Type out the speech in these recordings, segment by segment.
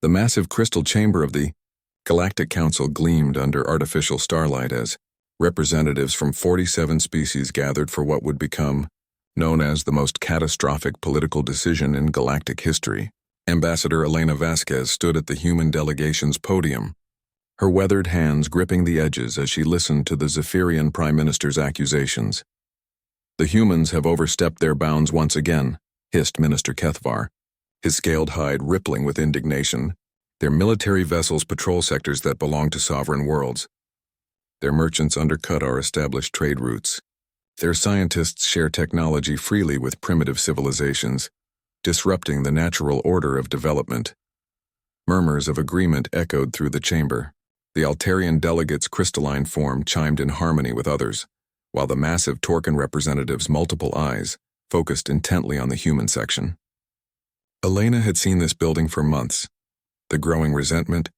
The massive crystal chamber of the Galactic Council gleamed under artificial starlight as representatives from 47 species gathered for what would become known as the most catastrophic political decision in galactic history. Ambassador Elena Vasquez stood at the human delegation's podium, her weathered hands gripping the edges as she listened to the Zephyrian Prime Minister's accusations. "The humans have overstepped their bounds once again," hissed Minister Kethvar, his scaled hide rippling with indignation. "Their military vessels patrol sectors that belong to sovereign worlds. Their merchants undercut our established trade routes. Their scientists share technology freely with primitive civilizations, disrupting the natural order of development." Murmurs of agreement echoed through the chamber. The Altarian delegates' crystalline form chimed in harmony with others, while the massive Torcan representatives' multiple eyes focused intently on the human section. Elena had seen this building for months. The growing resentment,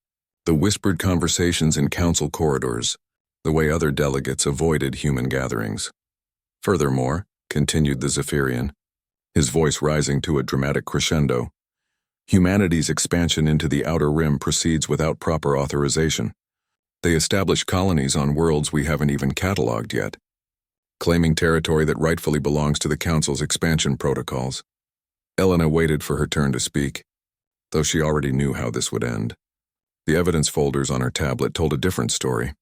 the whispered conversations in council corridors, the way other delegates avoided human gatherings. "Furthermore," continued the Zephyrian, his voice rising to a dramatic crescendo, "humanity's expansion into the outer rim proceeds without proper authorization. They establish colonies on worlds we haven't even catalogued yet, claiming territory that rightfully belongs to the Council's expansion protocols." Elena waited for her turn to speak, though she already knew how this would end. The evidence folders on her tablet told a different story.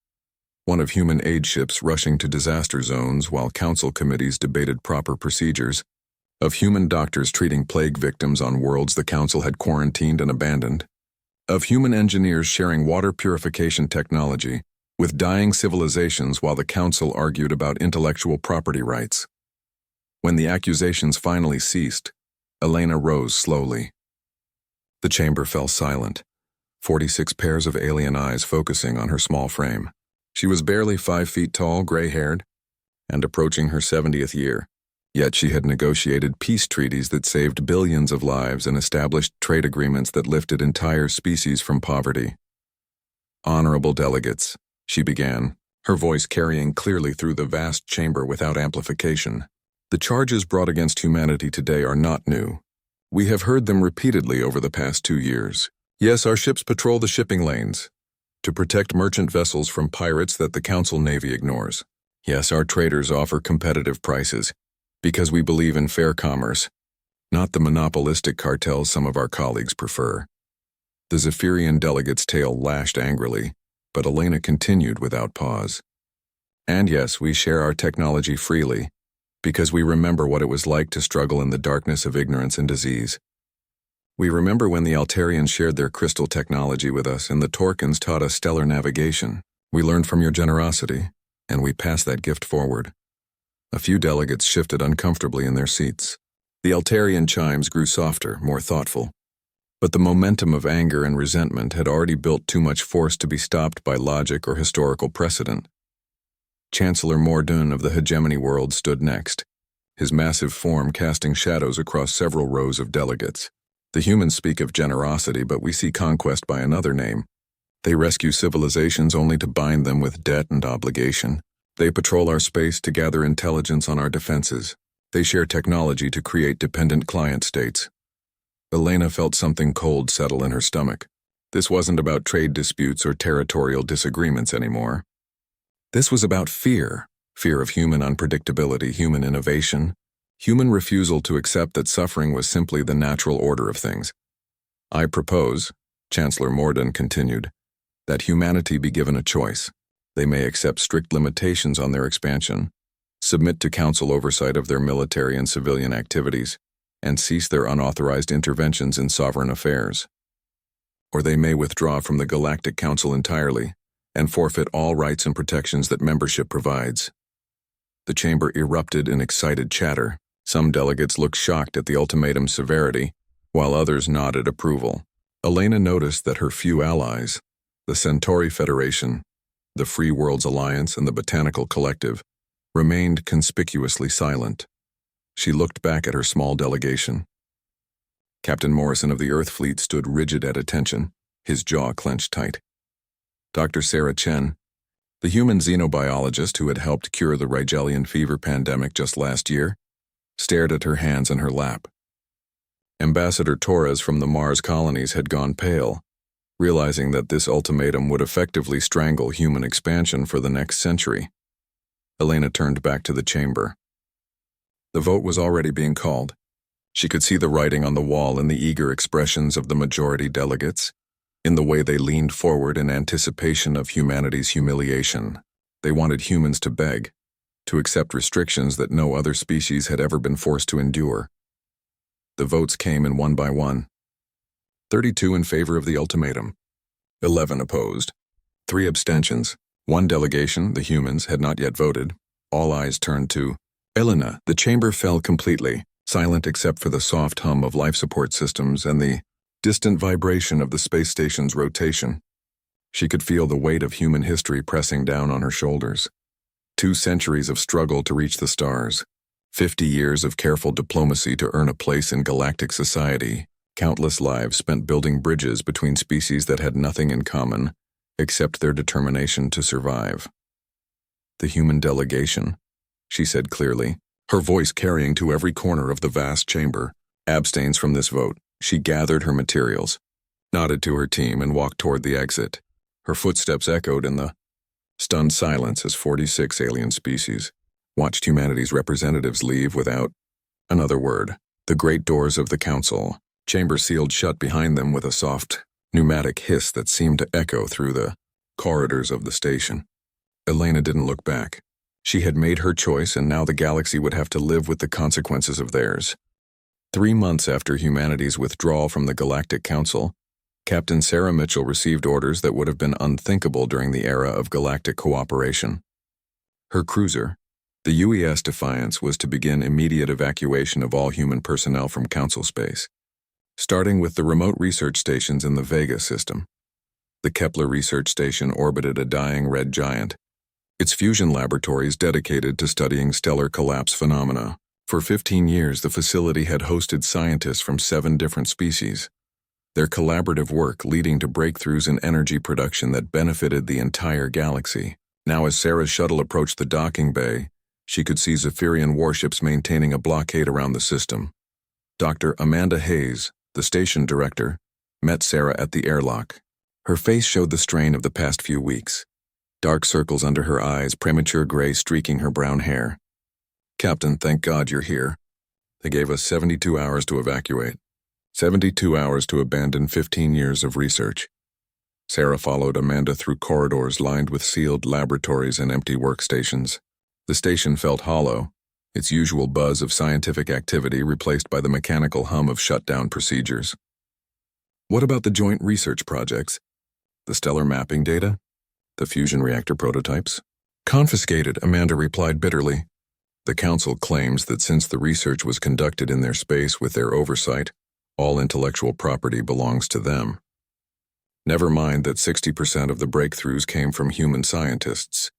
One of human aid ships rushing to disaster zones while council committees debated proper procedures, of human doctors treating plague victims on worlds the council had quarantined and abandoned, of human engineers sharing water purification technology with dying civilizations while the council argued about intellectual property rights. When the accusations finally ceased, Elena rose slowly. The chamber fell silent, 46 pairs of alien eyes focusing on her small frame. She was barely 5 feet tall, gray-haired, and approaching her 70th year. Yet she had negotiated peace treaties that saved billions of lives and established trade agreements that lifted entire species from poverty. "Honorable delegates," she began, her voice carrying clearly through the vast chamber without amplification. "The charges brought against humanity today are not new. We have heard them repeatedly over the past 2 years. Yes, our ships patrol the shipping lanes to protect merchant vessels from pirates that the Council Navy ignores. Yes, our traders offer competitive prices because we believe in fair commerce, not the monopolistic cartels some of our colleagues prefer." The Zephyrian delegate's tail lashed angrily, but Elena continued without pause. "And yes, we share our technology freely, because we remember what it was like to struggle in the darkness of ignorance and disease. We remember when the Altarians shared their crystal technology with us and the Torcans taught us stellar navigation. We learned from your generosity, and we passed that gift forward." A few delegates shifted uncomfortably in their seats. The Altarian chimes grew softer, more thoughtful. But the momentum of anger and resentment had already built too much force to be stopped by logic or historical precedent. Chancellor Mordun of the Hegemony world stood next, his massive form casting shadows across several rows of delegates. "The humans speak of generosity, but we see conquest by another name. They rescue civilizations only to bind them with debt and obligation. They patrol our space to gather intelligence on our defenses. They share technology to create dependent client states." Elena felt something cold settle in her stomach. This wasn't about trade disputes or territorial disagreements anymore. This was about fear. Fear of human unpredictability, human innovation, human refusal to accept that suffering was simply the natural order of things. "I propose," Chancellor Mordun continued, "that humanity be given a choice. They may accept strict limitations on their expansion, submit to council oversight of their military and civilian activities, and cease their unauthorized interventions in sovereign affairs. Or they may withdraw from the Galactic Council entirely and forfeit all rights and protections that membership provides." The chamber erupted in excited chatter. Some delegates looked shocked at the ultimatum's severity, while others nodded approval. Elena noticed that her few allies, the Centauri Federation, the Free Worlds Alliance, and the Botanical Collective, remained conspicuously silent. She looked back at her small delegation. Captain Morrison of the Earth Fleet stood rigid at attention, his jaw clenched tight. Dr. Sarah Chen, the human xenobiologist who had helped cure the Rigelian fever pandemic just last year, stared at her hands in her lap. Ambassador Torres from the Mars colonies had gone pale, realizing that this ultimatum would effectively strangle human expansion for the next century. Elena turned back to the chamber. The vote was already being called. She could see the writing on the wall and the eager expressions of the majority delegates, in the way they leaned forward in anticipation of humanity's humiliation. They wanted humans to beg, to accept restrictions that no other species had ever been forced to endure. The votes came in one by one. 32 in favor of the ultimatum, 11 opposed, 3 abstentions. One delegation, the humans, had not yet voted. All eyes turned to Elena. The chamber fell completely, silent except for the soft hum of life support systems and the distant vibration of the space station's rotation. She could feel the weight of human history pressing down on her shoulders. 2 centuries of struggle to reach the stars, 50 years of careful diplomacy to earn a place in galactic society, countless lives spent building bridges between species that had nothing in common except their determination to survive. The human delegation, she said clearly, her voice carrying to every corner of the vast chamber, abstains from this vote. She gathered her materials, nodded to her team, and walked toward the exit. Her footsteps echoed in the stunned silence as 46 alien species watched humanity's representatives leave without another word. The great doors of the council chamber sealed shut behind them with a soft, pneumatic hiss that seemed to echo through the corridors of the station. Elena didn't look back. She had made her choice, and now the galaxy would have to live with the consequences of theirs. 3 months after humanity's withdrawal from the Galactic Council, Captain Sarah Mitchell received orders that would have been unthinkable during the era of galactic cooperation. Her cruiser, the UES Defiance, was to begin immediate evacuation of all human personnel from Council space, starting with the remote research stations in the Vega system. The Kepler research station orbited a dying red giant, its fusion laboratories dedicated to studying stellar collapse phenomena. For 15 years, the facility had hosted scientists from 7 different species, their collaborative work leading to breakthroughs in energy production that benefited the entire galaxy. Now, as Sarah's shuttle approached the docking bay, she could see Zephyrian warships maintaining a blockade around the system. Dr. Amanda Hayes, the station director, met Sarah at the airlock. Her face showed the strain of the past few weeks. Dark circles under her eyes, premature gray streaking her brown hair. "Captain, thank God you're here. They gave us 72 hours to evacuate. 72 hours to abandon 15 years of research." Sarah followed Amanda through corridors lined with sealed laboratories and empty workstations. The station felt hollow, its usual buzz of scientific activity replaced by the mechanical hum of shutdown procedures. "What about the joint research projects? The stellar mapping data? The fusion reactor prototypes?" "Confiscated," Amanda replied bitterly. "The Council claims that since the research was conducted in their space with their oversight, all intellectual property belongs to them. Never mind that 60% of the breakthroughs came from human scientists,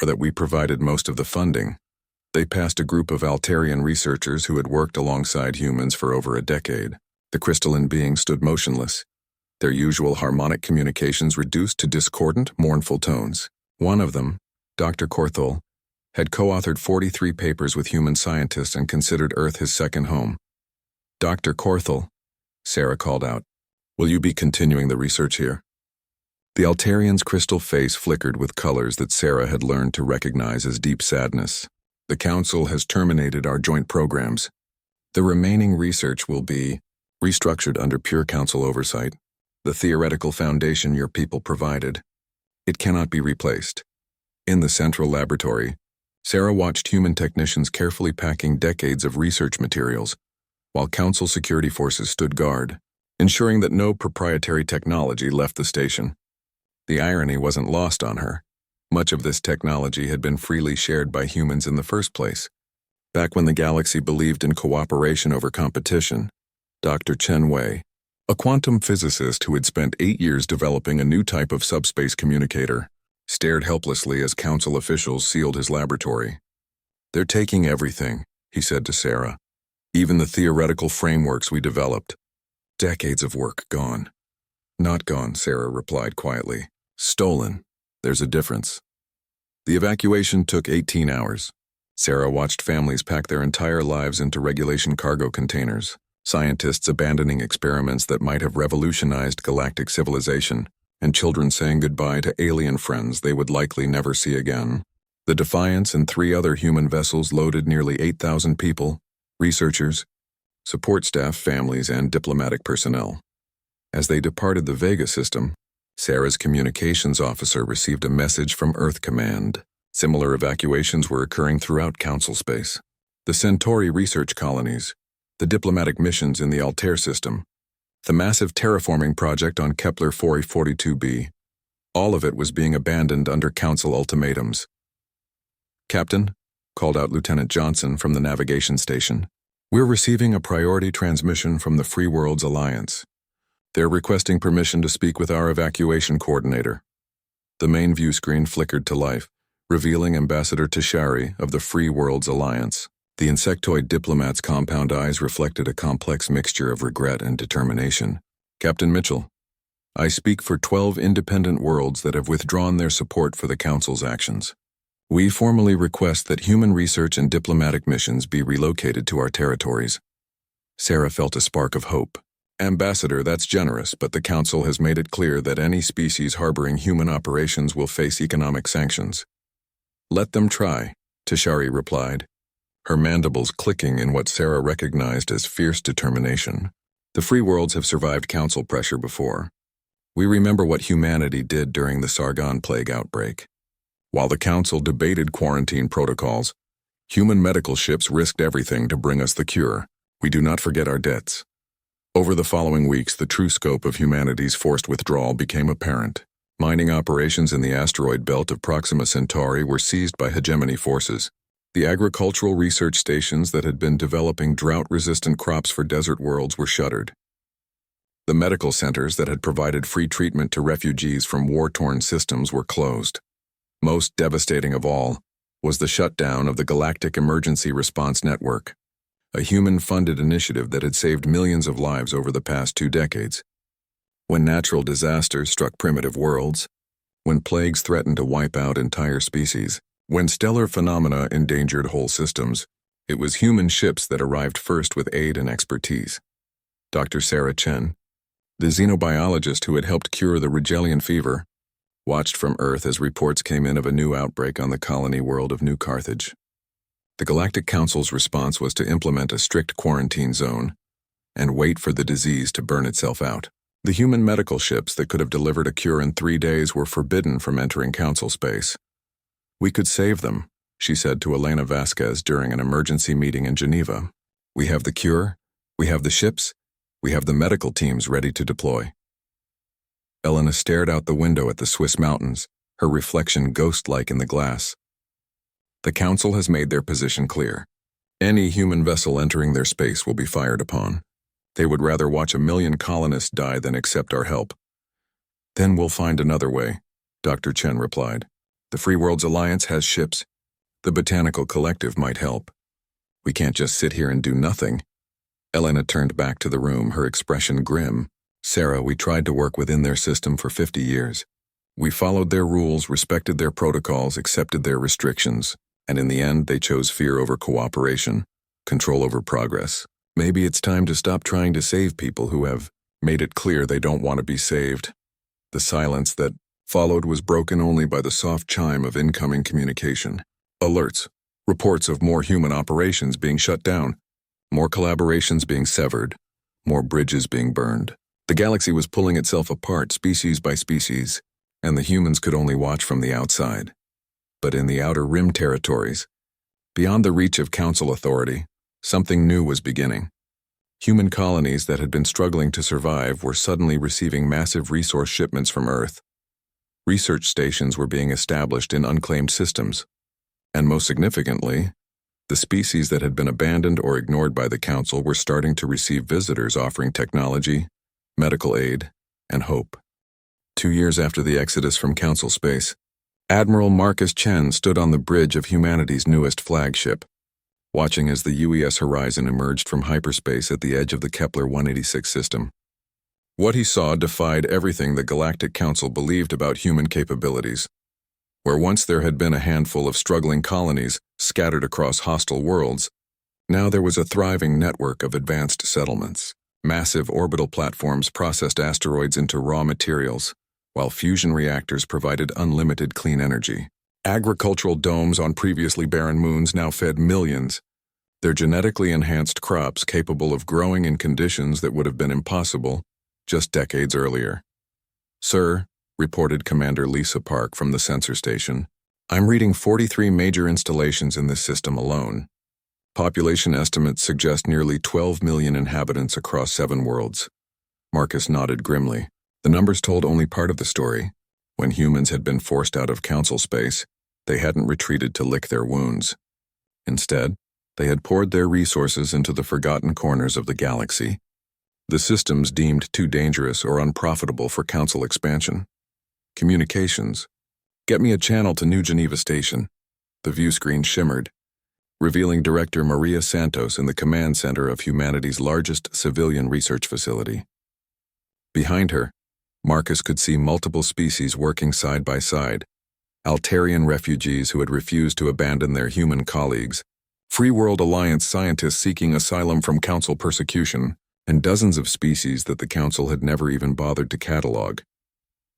or that we provided most of the funding. They passed a group of Altarian researchers who had worked alongside humans for over a decade. The crystalline beings stood motionless, their usual harmonic communications reduced to discordant, mournful tones. One of them, Dr. Corthell, had co-authored 43 papers with human scientists and considered Earth his second home. "Dr. Corthell," Sarah called out, "will you be continuing the research here?" The Altarian's crystal face flickered with colors that Sarah had learned to recognize as deep sadness. "The Council has terminated our joint programs. The remaining research will be restructured under pure Council oversight. The theoretical foundation your people provided. It cannot be replaced." In the central laboratory, Sarah watched human technicians carefully packing decades of research materials, while Council security forces stood guard, ensuring that no proprietary technology left the station. The irony wasn't lost on her. Much of this technology had been freely shared by humans in the first place. Back when the galaxy believed in cooperation over competition, Dr. Chen Wei, a quantum physicist who had spent 8 years developing a new type of subspace communicator, stared helplessly as Council officials sealed his laboratory. "They're taking everything," he said to Sarah. "Even the theoretical frameworks we developed. Decades of work gone." "Not gone," Sarah replied quietly. "Stolen. There's a difference." The evacuation took 18 hours. Sarah watched families pack their entire lives into regulation cargo containers, Scientists abandoning experiments that might have revolutionized galactic civilization, and children saying goodbye to alien friends they would likely never see again. The Defiance and 3 other human vessels loaded nearly 8,000 people, researchers, support staff, families, and diplomatic personnel. As they departed the Vega system, Sarah's communications officer received a message from Earth Command. Similar evacuations were occurring throughout Council space. The Centauri research colonies, the diplomatic missions in the Altair system, the massive terraforming project on Kepler 442b, all of it was being abandoned under Council ultimatums. "Captain," called out Lieutenant Johnson from the navigation station, "we're receiving a priority transmission from the Free Worlds Alliance. They're requesting permission to speak with our evacuation coordinator." The main view screen flickered to life, revealing Ambassador Tashari of the Free Worlds Alliance. The insectoid diplomat's compound eyes reflected a complex mixture of regret and determination. "Captain Mitchell, I speak for 12 independent worlds that have withdrawn their support for the Council's actions. We formally request that human research and diplomatic missions be relocated to our territories." Sarah felt a spark of hope. "Ambassador, that's generous, but the Council has made it clear that any species harboring human operations will face economic sanctions." "Let them try," Tashari replied, her mandibles clicking in what Sarah recognized as fierce determination. "The Free Worlds have survived Council pressure before. We remember what humanity did during the Sargon Plague outbreak. While the Council debated quarantine protocols, human medical ships risked everything to bring us the cure. We do not forget our debts." Over the following weeks, the true scope of humanity's forced withdrawal became apparent. Mining operations in the asteroid belt of Proxima Centauri were seized by hegemony forces. The agricultural research stations that had been developing drought-resistant crops for desert worlds were shuttered. The medical centers that had provided free treatment to refugees from war-torn systems were closed. Most devastating of all was the shutdown of the Galactic Emergency Response Network, a human-funded initiative that had saved millions of lives over the past 2 decades. When natural disasters struck primitive worlds, when plagues threatened to wipe out entire species, when stellar phenomena endangered whole systems, it was human ships that arrived first with aid and expertise. Dr. Sarah Chen, the xenobiologist who had helped cure the Rigelian fever, watched from Earth as reports came in of a new outbreak on the colony world of New Carthage. The Galactic Council's response was to implement a strict quarantine zone and wait for the disease to burn itself out. The human medical ships that could have delivered a cure in 3 days were forbidden from entering Council space. "We could save them," she said to Elena Vasquez during an emergency meeting in Geneva. "We have the cure, we have the ships, we have the medical teams ready to deploy." Elena stared out the window at the Swiss mountains, her reflection ghost-like in the glass. "The Council has made their position clear. Any human vessel entering their space will be fired upon. They would rather watch 1 million colonists die than accept our help." "Then we'll find another way," Dr. Chen replied. "The Free Worlds Alliance has ships. The Botanical Collective might help. We can't just sit here and do nothing." Elena turned back to the room, her expression grim. "Sarah, we tried to work within their system for 50 years. We followed their rules, respected their protocols, accepted their restrictions, and in the end they chose fear over cooperation, control over progress. Maybe it's time to stop trying to save people who have made it clear they don't want to be saved." The silence that followed was broken only by the soft chime of incoming communication. Alerts, reports of more human operations being shut down, more collaborations being severed, more bridges being burned. The galaxy was pulling itself apart species by species, and the humans could only watch from the outside. But in the outer rim territories, beyond the reach of Council authority, something new was beginning. Human colonies that had been struggling to survive were suddenly receiving massive resource shipments from Earth. Research stations were being established in unclaimed systems, and most significantly, the species that had been abandoned or ignored by the Council were starting to receive visitors offering technology, medical aid, and hope. 2 years after the exodus from Council space, Admiral Marcus Chen stood on the bridge of humanity's newest flagship, watching as the UES Horizon emerged from hyperspace at the edge of the Kepler 186 system. What he saw defied everything the Galactic Council believed about human capabilities. Where once there had been a handful of struggling colonies scattered across hostile worlds, Now there was a thriving network of advanced settlements. Massive orbital platforms processed asteroids into raw materials, while fusion reactors provided unlimited clean energy. Agricultural domes on previously barren moons now fed millions, their genetically enhanced crops capable of growing in conditions that would have been impossible just decades earlier. "Sir," reported Commander Lisa Park from the sensor station, "I'm reading 43 major installations in this system alone. Population estimates suggest nearly 12 million inhabitants across 7 worlds." Marcus nodded grimly. The numbers told only part of the story. When humans had been forced out of council space, they hadn't retreated to lick their wounds. Instead, they had poured their resources into the forgotten corners of the galaxy, the systems deemed too dangerous or unprofitable for council expansion. Communications. "Get me a channel to New Geneva Station." The view screen shimmered, revealing Director Maria Santos in the command center of humanity's largest civilian research facility. Behind her, Marcus could see multiple species working side by side: Altarian refugees who had refused to abandon their human colleagues, Free World Alliance scientists seeking asylum from council persecution, and dozens of species that the council had never even bothered to catalog.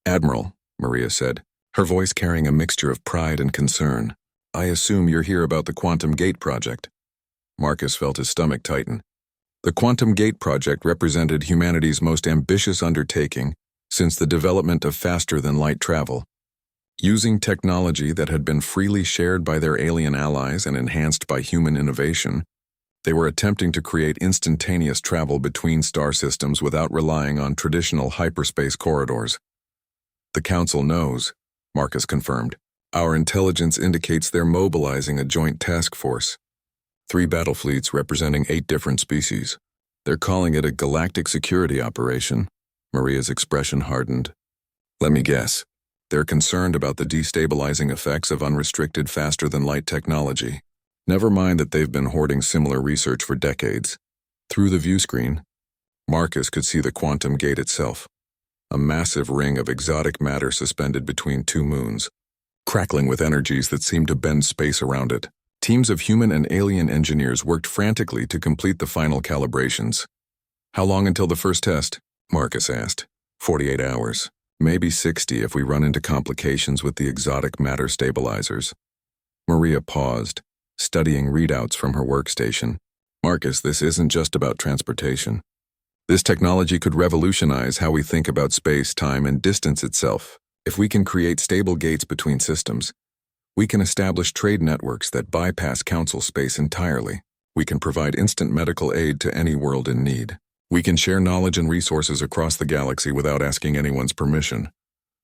"Admiral," Maria said, her voice carrying a mixture of pride and concern, "I assume you're here about the Quantum Gate project." Marcus felt his stomach tighten. The Quantum Gate project represented humanity's most ambitious undertaking since the development of faster-than-light travel. Using technology that had been freely shared by their alien allies and enhanced by human innovation, they were attempting to create instantaneous travel between star systems without relying on traditional hyperspace corridors. "The Council knows," Marcus confirmed. "Our intelligence indicates they're mobilizing a joint task force. 3 battle fleets representing 8 different species. They're calling it a galactic security operation." Maria's expression hardened. "Let me guess. They're concerned about the destabilizing effects of unrestricted faster-than-light technology. Never mind that they've been hoarding similar research for decades." Through the view screen, Marcus could see the Quantum Gate itself, a massive ring of exotic matter suspended between 2 moons, crackling with energies that seemed to bend space around it. Teams of human and alien engineers worked frantically to complete the final calibrations. "How long until the first test?" Marcus asked. 48 hours. Maybe 60 if we run into complications with the exotic matter stabilizers." Maria paused, studying readouts from her workstation. "Marcus, this isn't just about transportation. This technology could revolutionize how we think about space, time, and distance itself. If we can create stable gates between systems, we can establish trade networks that bypass council space entirely. We can provide instant medical aid to any world in need. We can share knowledge and resources across the galaxy without asking anyone's permission."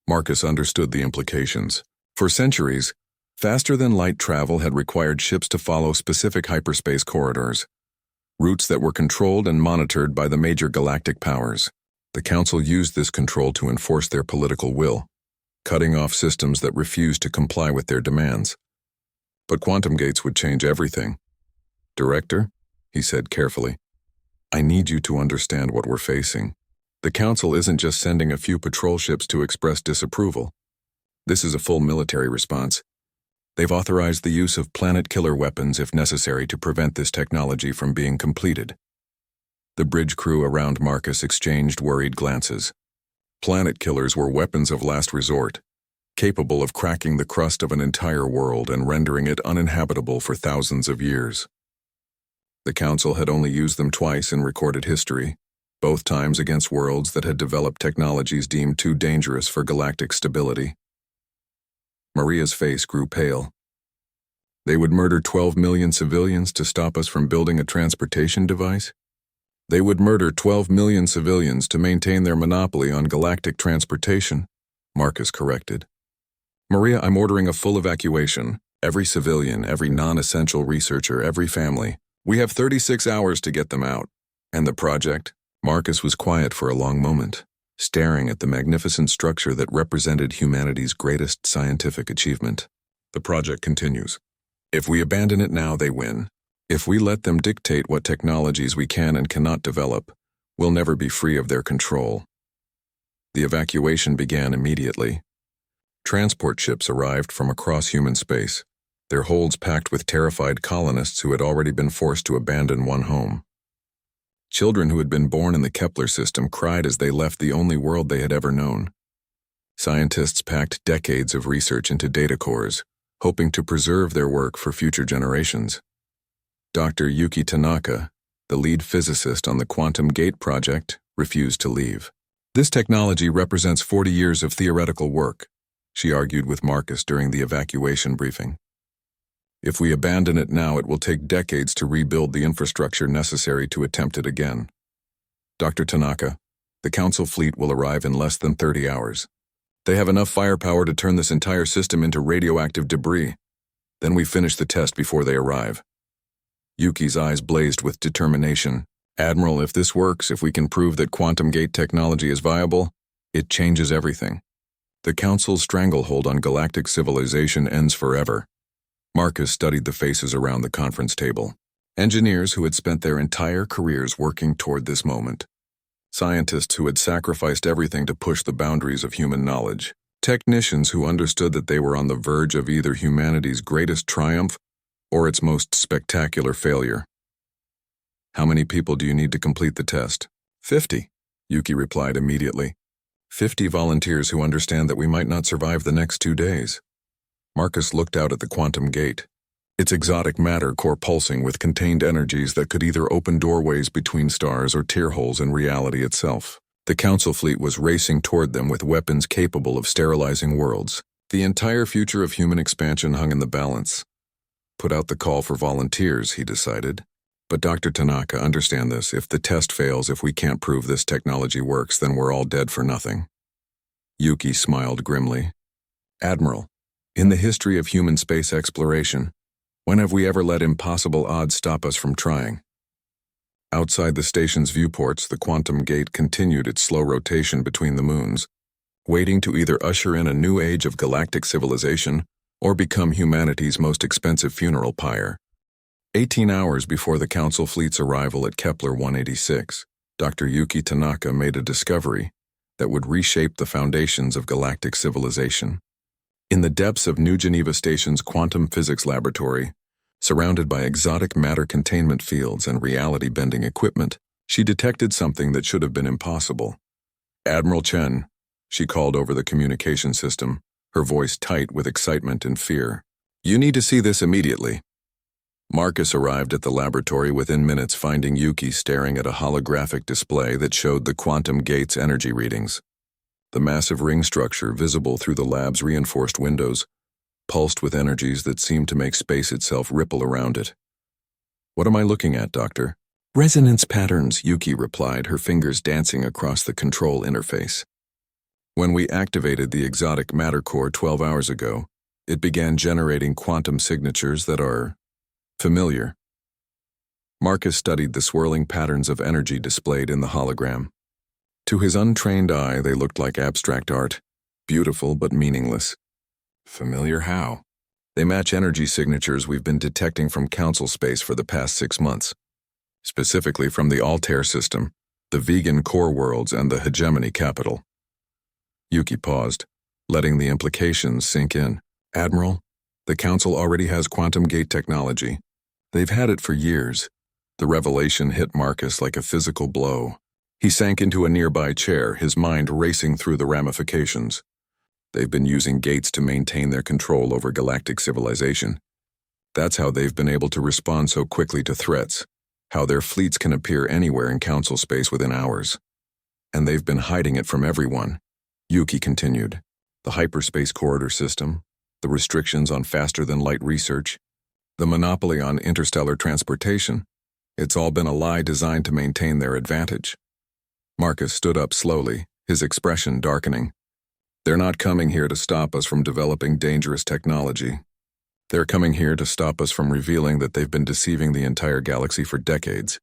Marcus understood the implications. For centuries, faster-than-light travel had required ships to follow specific hyperspace corridors, routes that were controlled and monitored by the major galactic powers. The Council used this control to enforce their political will, cutting off systems that refused to comply with their demands. But quantum gates would change everything. "Director," he said carefully, "I need you to understand what we're facing. The Council isn't just sending a few patrol ships to express disapproval. This is a full military response. They've authorized the use of planet-killer weapons if necessary to prevent this technology from being completed." The bridge crew around Marcus exchanged worried glances. Planet killers were weapons of last resort, capable of cracking the crust of an entire world and rendering it uninhabitable for thousands of years. The Council had only used them twice in recorded history, both times against worlds that had developed technologies deemed too dangerous for galactic stability. Maria's face grew pale. "They would murder 12 million civilians to stop us from building a transportation device?" "They would murder 12 million civilians to maintain their monopoly on galactic transportation," Marcus corrected. "Maria, I'm ordering a full evacuation. Every civilian, every non-essential researcher, every family. We have 36 hours to get them out." "And the project?" Marcus was quiet for a long moment, staring at the magnificent structure that represented humanity's greatest scientific achievement. "The project continues. If we abandon it now, they win. If we let them dictate what technologies we can and cannot develop, we'll never be free of their control." The evacuation began immediately. Transport ships arrived from across human space, their holds packed with terrified colonists who had already been forced to abandon one home. Children who had been born in the Kepler system cried as they left the only world they had ever known. Scientists packed decades of research into data cores, hoping to preserve their work for future generations. Dr. Yuki Tanaka, the lead physicist on the Quantum Gate project, refused to leave. This technology represents 40 years of theoretical work, she argued with Marcus during the evacuation briefing. If we abandon it now, it will take decades to rebuild the infrastructure necessary to attempt it again. Dr. Tanaka, the Council fleet will arrive in less than 30 hours. They have enough firepower to turn this entire system into radioactive debris. Then we finish the test before they arrive. Yuki's eyes blazed with determination. Admiral, if this works, if we can prove that quantum gate technology is viable, it changes everything. The Council's stranglehold on galactic civilization ends forever. Marcus studied the faces around the conference table. Engineers who had spent their entire careers working toward this moment. Scientists who had sacrificed everything to push the boundaries of human knowledge. Technicians who understood that they were on the verge of either humanity's greatest triumph or its most spectacular failure. How many people do you need to complete the test? 50, Yuki replied immediately. 50 volunteers who understand that we might not survive the next 2 days. Marcus looked out at the quantum gate, its exotic matter core pulsing with contained energies that could either open doorways between stars or tear holes in reality itself. The Council fleet was racing toward them with weapons capable of sterilizing worlds. The entire future of human expansion hung in the balance. Put out the call for volunteers, he decided. But Dr. Tanaka, understand this. If the test fails, if we can't prove this technology works, then we're all dead for nothing. Yuki smiled grimly. Admiral, in the history of human space exploration, when have we ever let impossible odds stop us from trying? Outside the station's viewports, the quantum gate continued its slow rotation between the moons, waiting to either usher in a new age of galactic civilization or become humanity's most expensive funeral pyre. 18 hours before the Council fleet's arrival at Kepler 186, Dr. Yuki Tanaka made a discovery that would reshape the foundations of galactic civilization. In the depths of New Geneva Station's quantum physics laboratory, surrounded by exotic matter containment fields and reality-bending equipment, she detected something that should have been impossible. Admiral Chen, she called over the communication system, her voice tight with excitement and fear. You need to see this immediately. Marcus arrived at the laboratory within minutes, finding Yuki staring at a holographic display that showed the quantum gate's energy readings. The massive ring structure, visible through the lab's reinforced windows, pulsed with energies that seemed to make space itself ripple around it. What am I looking at, Doctor? Resonance patterns, Yuki replied, her fingers dancing across the control interface. When we activated the exotic matter core 12 hours ago, it began generating quantum signatures that are familiar. Marcus studied the swirling patterns of energy displayed in the hologram. To his untrained eye, they looked like abstract art, beautiful but meaningless. Familiar how? They match energy signatures we've been detecting from Council space for the past 6 months, specifically from the Altair system, the vegan core worlds, and the hegemony capital. Yuki paused, letting the implications sink in. Admiral, the Council already has quantum gate technology. They've had it for years. The revelation hit Marcus like a physical blow. He sank into a nearby chair, his mind racing through the ramifications. They've been using gates to maintain their control over galactic civilization. That's how they've been able to respond so quickly to threats, how their fleets can appear anywhere in Council space within hours. And they've been hiding it from everyone. Yuki continued. The hyperspace corridor system, the restrictions on faster-than-light research, the monopoly on interstellar transportation, it's all been a lie designed to maintain their advantage. Marcus stood up slowly, his expression darkening. They're not coming here to stop us from developing dangerous technology. They're coming here to stop us from revealing that they've been deceiving the entire galaxy for decades.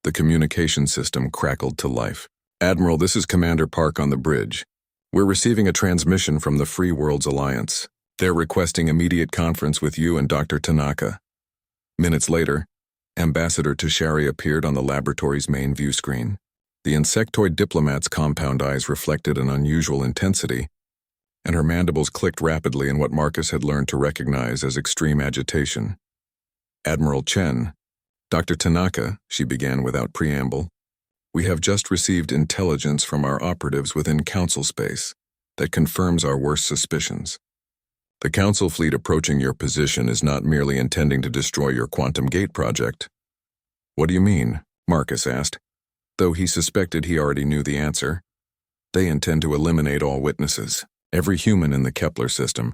The communication system crackled to life. Admiral, this is Commander Park on the bridge. We're receiving a transmission from the Free Worlds Alliance. They're requesting immediate conference with you and Dr. Tanaka. Minutes later, Ambassador Tashari appeared on the laboratory's main view screen. The insectoid diplomat's compound eyes reflected an unusual intensity, and her mandibles clicked rapidly in what Marcus had learned to recognize as extreme agitation. "Admiral Chen, Dr. Tanaka," she began without preamble, "we have just received intelligence from our operatives within Council space that confirms our worst suspicions. The Council fleet approaching your position is not merely intending to destroy your quantum gate project." "What do you mean?" Marcus asked, though he suspected he already knew the answer. "They intend to eliminate all witnesses, every human in the Kepler system,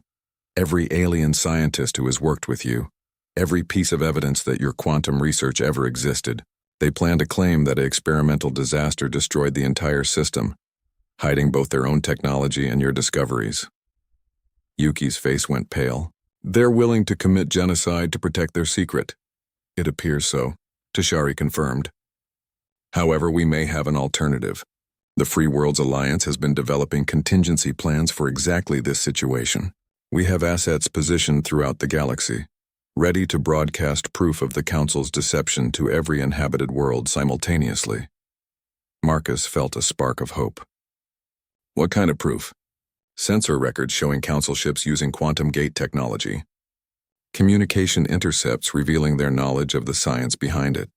every alien scientist who has worked with you, every piece of evidence that your quantum research ever existed. They plan to claim that an experimental disaster destroyed the entire system, hiding both their own technology and your discoveries." Yuki's face went pale. "They're willing to commit genocide to protect their secret." "It appears so," Tashari confirmed. "However, we may have an alternative. The Free Worlds Alliance has been developing contingency plans for exactly this situation. We have assets positioned throughout the galaxy, ready to broadcast proof of the Council's deception to every inhabited world simultaneously." Marcus felt a spark of hope. "What kind of proof?" "Sensor records showing Council ships using quantum gate technology. Communication intercepts revealing their knowledge of the science behind it.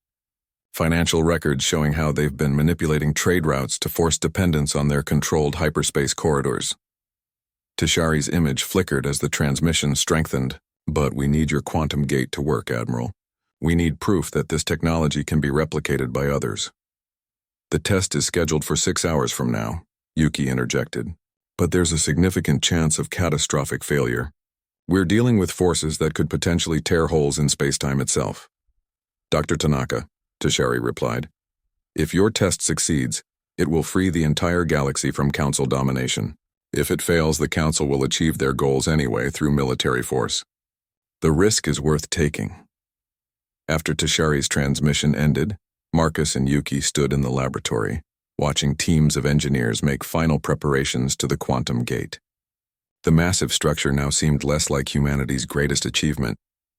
Financial records showing how they've been manipulating trade routes to force dependence on their controlled hyperspace corridors." Tashari's image flickered as the transmission strengthened. "But we need your quantum gate to work, Admiral. We need proof that this technology can be replicated by others." "The test is scheduled for 6 hours from now," Yuki interjected. "But there's a significant chance of catastrophic failure. We're dealing with forces that could potentially tear holes in spacetime itself." "Dr. Tanaka," Tashari replied, "if your test succeeds, it will free the entire galaxy from Council domination. If it fails, the Council will achieve their goals anyway through military force. The risk is worth taking." After Tashari's transmission ended, Marcus and Yuki stood in the laboratory, watching teams of engineers make final preparations to the quantum gate. The massive structure now seemed less like humanity's greatest achievement,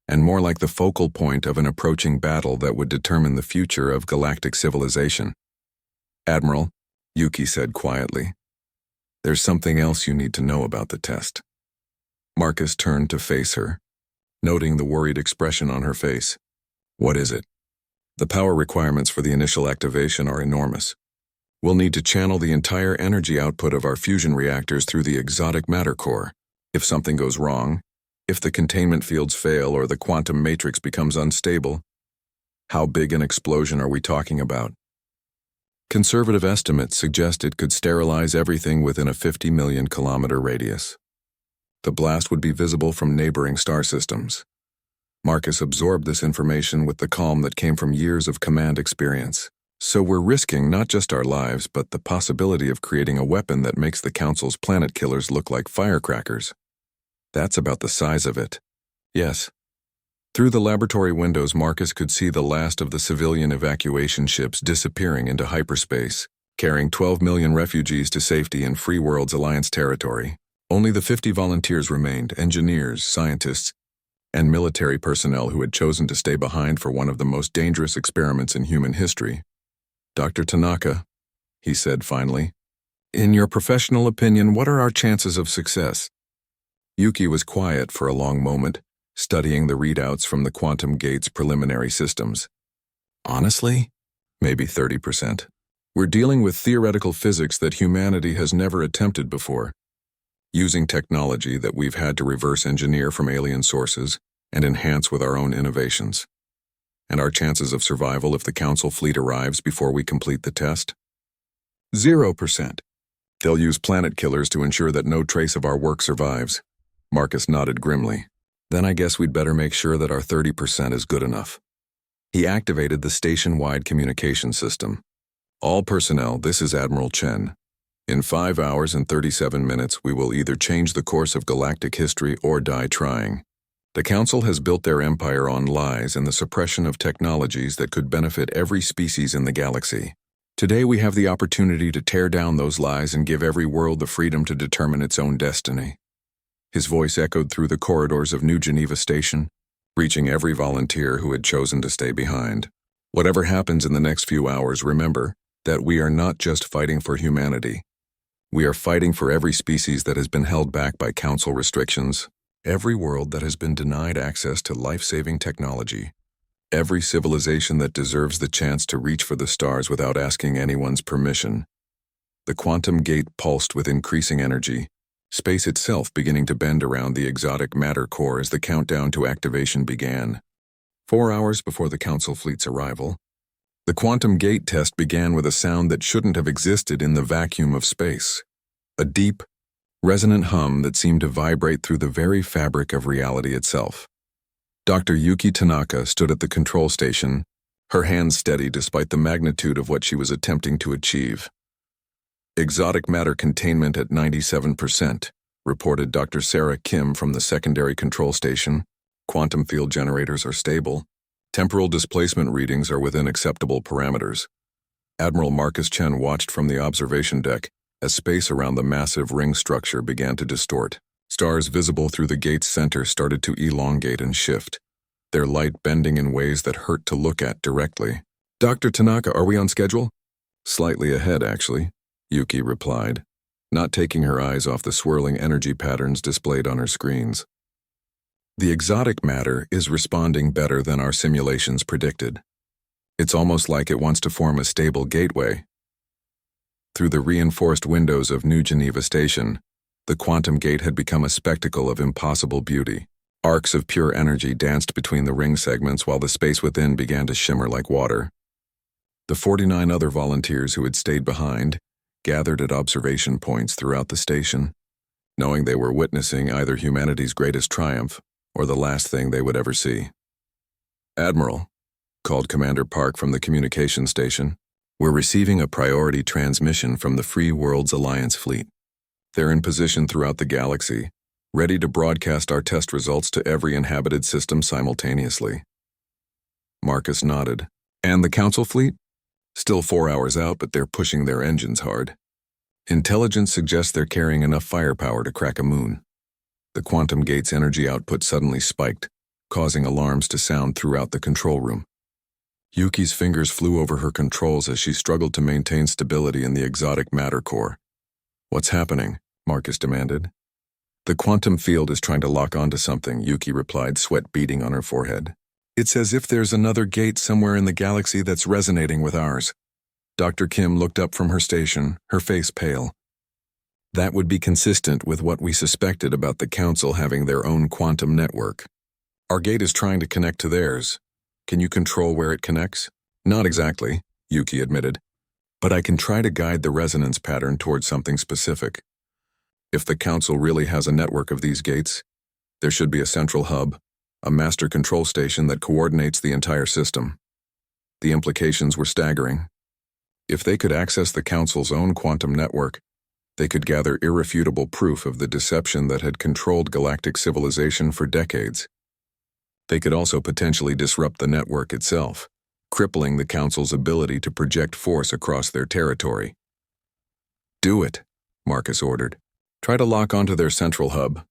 and more like the focal point of an approaching battle that would determine the future of galactic civilization. "Admiral," Yuki said quietly, "there's something else you need to know about the test." Marcus turned to face her, noting the worried expression on her face. "What is it?" "The power requirements for the initial activation are enormous. We'll need to channel the entire energy output of our fusion reactors through the exotic matter core. If something goes wrong, if the containment fields fail or the quantum matrix becomes unstable, how big an explosion are we talking about?" Conservative estimates suggest it could sterilize everything within a 50 million kilometer radius. The blast would be visible from neighboring star systems. Marcus absorbed this information with the calm that came from years of command experience. "So we're risking not just our lives, but the possibility of creating a weapon that makes the Council's planet killers look like firecrackers." "That's about the size of it." "Yes." Through the laboratory windows, Marcus could see the last of the civilian evacuation ships disappearing into hyperspace, carrying 12 million refugees to safety in Free Worlds Alliance territory. Only the 50 volunteers remained, engineers, scientists, and military personnel who had chosen to stay behind for one of the most dangerous experiments in human history. "Dr. Tanaka," he said finally, "in your professional opinion, what are our chances of success?" Yuki was quiet for a long moment, studying the readouts from the quantum gate's preliminary systems. "Honestly, maybe 30%. We're dealing with theoretical physics that humanity has never attempted before, using technology that we've had to reverse engineer from alien sources and enhance with our own innovations. And our chances of survival if the Council fleet arrives before we complete the test? 0%. They'll use planet killers to ensure that no trace of our work survives." Marcus nodded grimly. "Then I guess we'd better make sure that our 30% is good enough." He activated the station-wide communication system. "All personnel, this is Admiral Chen. In 5 hours and 37 minutes, we will either change the course of galactic history or die trying. The Council has built their empire on lies and the suppression of technologies that could benefit every species in the galaxy. Today we have the opportunity to tear down those lies and give every world the freedom to determine its own destiny." His voice echoed through the corridors of New Geneva Station, reaching every volunteer who had chosen to stay behind. "Whatever happens in the next few hours, remember that we are not just fighting for humanity. We are fighting for every species that has been held back by Council restrictions, every world that has been denied access to life-saving technology, every civilization that deserves the chance to reach for the stars without asking anyone's permission. The quantum gate pulsed with increasing energy, space itself beginning to bend around the exotic matter core as the countdown to activation began. 4 hours before the Council fleet's arrival, the quantum gate test began with a sound that shouldn't have existed in the vacuum of space. A deep, resonant hum that seemed to vibrate through the very fabric of reality itself. Dr. Yuki Tanaka stood at the control station, her hands steady despite the magnitude of what she was attempting to achieve. Exotic matter containment at 97%, reported Dr. Sarah Kim from the secondary control station. Quantum field generators are stable. Temporal displacement readings are within acceptable parameters. Admiral Marcus Chen watched from the observation deck as space around the massive ring structure began to distort. Stars visible through the gate's center started to elongate and shift, their light bending in ways that hurt to look at directly. Dr. Tanaka, are we on schedule? Slightly ahead, actually, Yuki replied, not taking her eyes off the swirling energy patterns displayed on her screens. The exotic matter is responding better than our simulations predicted. It's almost like it wants to form a stable gateway. Through the reinforced windows of New Geneva Station, the quantum gate had become a spectacle of impossible beauty. Arcs of pure energy danced between the ring segments while the space within began to shimmer like water. The 49 other volunteers who had stayed behind gathered at observation points throughout the station, knowing they were witnessing either humanity's greatest triumph or the last thing they would ever see. Admiral, called Commander Park from the communication station, we're receiving a priority transmission from the Free Worlds Alliance fleet. They're in position throughout the galaxy, ready to broadcast our test results to every inhabited system simultaneously. Marcus nodded. And the Council fleet? Still 4 hours out, but they're pushing their engines hard. Intelligence suggests they're carrying enough firepower to crack a moon. The quantum gate's energy output suddenly spiked, causing alarms to sound throughout the control room. Yuki's fingers flew over her controls as she struggled to maintain stability in the exotic matter core. What's happening? Marcus demanded. The quantum field is trying to lock onto something, Yuki replied, sweat beading on her forehead. It's as if there's another gate somewhere in the galaxy that's resonating with ours. Dr. Kim looked up from her station, her face pale. That would be consistent with what we suspected about the Council having their own quantum network. Our gate is trying to connect to theirs. Can you control where it connects? Not exactly, Yuki admitted, but I can try to guide the resonance pattern towards something specific. If the Council really has a network of these gates, there should be a central hub, a master control station that coordinates the entire system. The implications were staggering. If they could access the Council's own quantum network, they could gather irrefutable proof of the deception that had controlled galactic civilization for decades. They could also potentially disrupt the network itself, crippling the Council's ability to project force across their territory. Do it, Marcus ordered. Try to lock onto their central hub.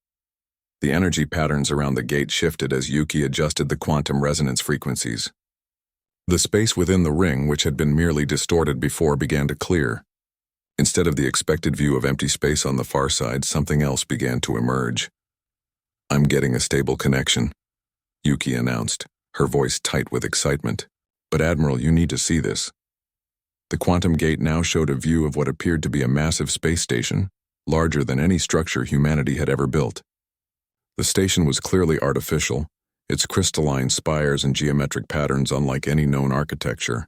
The energy patterns around the gate shifted as Yuki adjusted the quantum resonance frequencies. The space within the ring, which had been merely distorted before, began to clear. Instead of the expected view of empty space on the far side, something else began to emerge. I'm getting a stable connection, Yuki announced, her voice tight with excitement. But Admiral, you need to see this. The quantum gate now showed a view of what appeared to be a massive space station, larger than any structure humanity had ever built. The station was clearly artificial, its crystalline spires and geometric patterns unlike any known architecture.